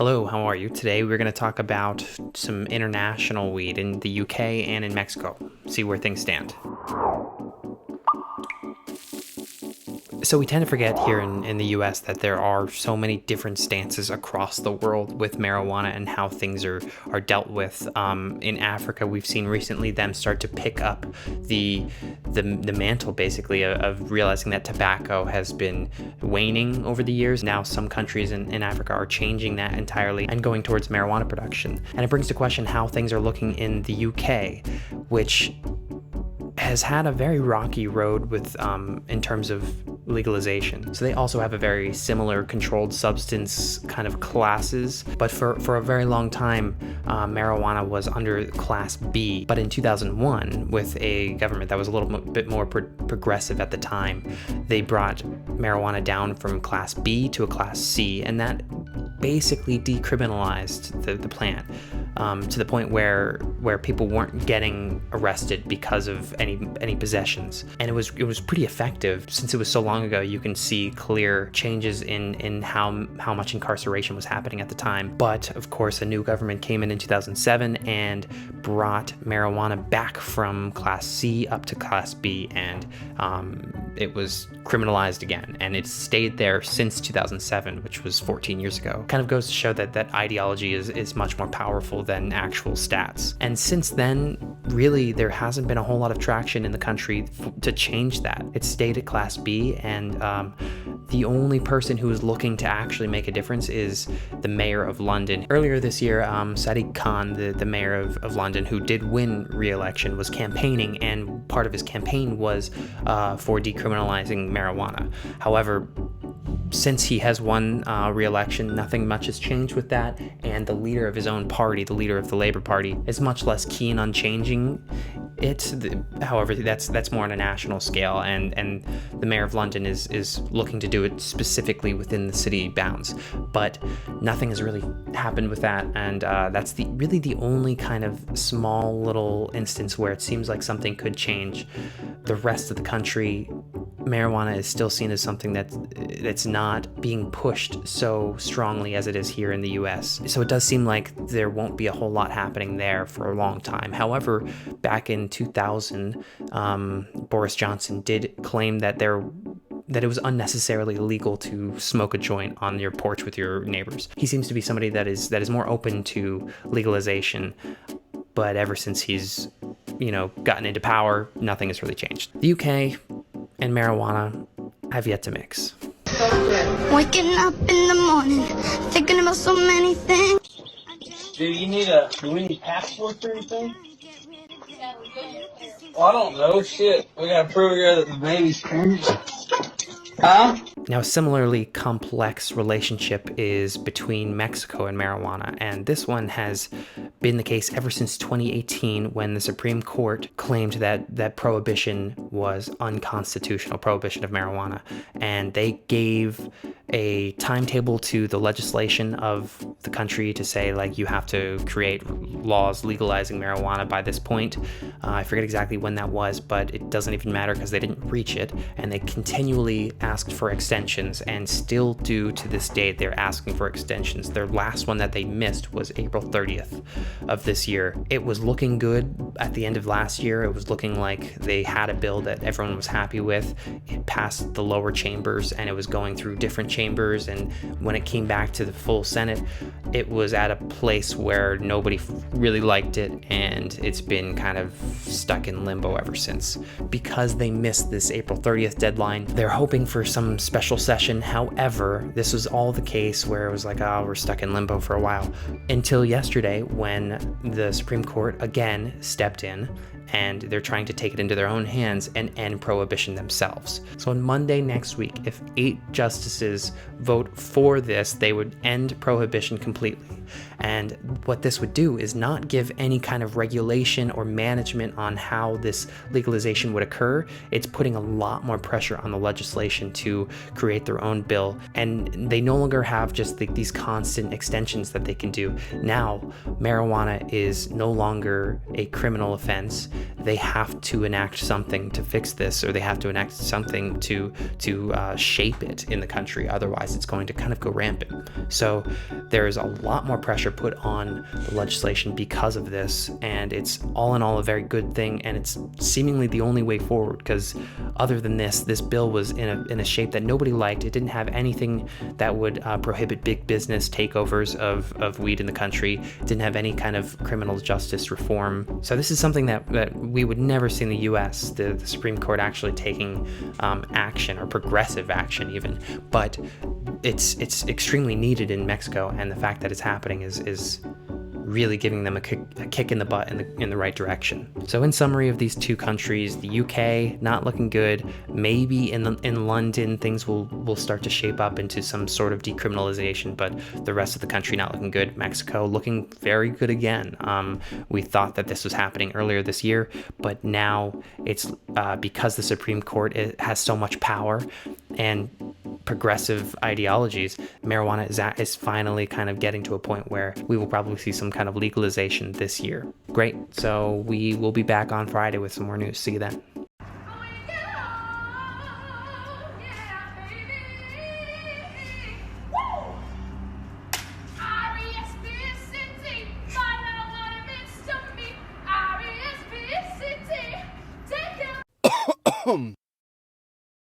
Hello, how are you? Today we're going to talk about some international weed in the UK and in Mexico. See where things stand. So we tend to forget here in the US that there are so many different stances across the world with marijuana and how things are dealt with. In Africa, we've seen recently them start to pick up the mantle, basically, of realizing that tobacco has been waning over the years. Now some countries in Africa are changing that entirely and going towards marijuana production. And it brings to question how things are looking in the UK, which has had a very rocky road with in terms of legalization. So they also have a very similar controlled substance kind of classes, but for a very long time marijuana was under Class B. But in 2001, with a government that was a little bit more progressive at the time, they brought marijuana down from Class B to a Class C, and that basically decriminalized the plant to the point where people weren't getting arrested because of any possessions. And it was pretty effective. Since it was so long ago, you can see clear changes in how much incarceration was happening at the time. But of course, a new government came in 2007 and brought marijuana back from Class C up to Class B, and it was criminalized again, and it's stayed there since 2007, which was 14 years ago. Kind of goes to show that ideology is much more powerful than actual stats. And since then, really, there hasn't been a whole lot of traction in the country to change that. It stayed at Class B, and the only person who is looking to actually make a difference is the mayor of London. Earlier this year, Sadiq Khan, the mayor of London, who did win re-election, was campaigning, and part of his campaign was for decriminalizing marijuana. However, since he has won re-election, nothing much has changed with that, and the leader of his own party, the leader of the Labour Party, is much less keen on changing it. However, that's more on a national scale, and the mayor of London is looking to do it specifically within the city bounds. But nothing has really happened with that, and that's really the only kind of small little instance where it seems like something could change. The rest of the country, marijuana is still seen as something that's not being pushed so strongly as it is here in the US. So it does seem like there won't be a whole lot happening there for a long time. However, back in 2000, Boris Johnson did claim that it was unnecessarily illegal to smoke a joint on your porch with your neighbors. He seems to be somebody that is more open to legalization, but ever since he's gotten into power, nothing has really changed. The UK and marijuana have yet to mix. Waking up in the morning, thinking about so many things. Dude, do we need passports or anything? Well, I don't know, shit. We gotta prove here that the baby's parents. Huh? Now, a similarly complex relationship is between Mexico and marijuana, and this one has been the case ever since 2018, when the Supreme Court claimed that prohibition was unconstitutional, prohibition of marijuana, and they gave a timetable to the legislation of the country to say, like, you have to create laws legalizing marijuana by this point. I forget exactly when that was, but it doesn't even matter because they didn't reach it, and they continually asked for extensions, and still do to this date. They're asking for extensions. Their last one that they missed was April 30th of this year. It was looking good at the end of last year. It was looking like they had a bill that everyone was happy with. It passed the lower chambers, and it was going through different chambers, and when it came back to the full Senate, it was at a place where nobody really liked it, and it's been kind of stuck in limbo ever since. Because they missed this April 30th deadline, they're hoping for some special session. However, this was all the case where it was like, we're stuck in limbo for a while, until yesterday, when the Supreme Court again stepped in, and they're trying to take it into their own hands and end prohibition themselves. So on Monday next week, if 8 justices vote for this, they would end prohibition completely. And what this would do is not give any kind of regulation or management on how this legalization would occur. It's putting a lot more pressure on the legislation to create their own bill. And they no longer have just these constant extensions that they can do. Now, marijuana is no longer a criminal offense. They have to enact something to fix this, or they have to enact something to shape it in the country. Otherwise, it's going to kind of go rampant. So there's a lot more pressure put on the legislation because of this, and it's all in all a very good thing, and it's seemingly the only way forward, because other than this bill was in a shape that nobody liked. It didn't have anything that would prohibit big business takeovers of weed in the country. It didn't have any kind of criminal justice reform. So this is something that we would never see in the US, the Supreme Court actually taking action, or progressive action even, but it's extremely needed in Mexico, and the fact that it's happening is really giving them a kick in the butt in the right direction. So in summary of these two countries, the UK not looking good. Maybe in London things will start to shape up into some sort of decriminalization, but the rest of the country not looking good. Mexico looking very good again. We thought that this was happening earlier this year, but now it's because the Supreme Court has so much power and progressive ideologies, marijuana is finally kind of getting to a point where we will probably see some kind of legalization this year. Great. So we will be back on Friday with some more news. See you then.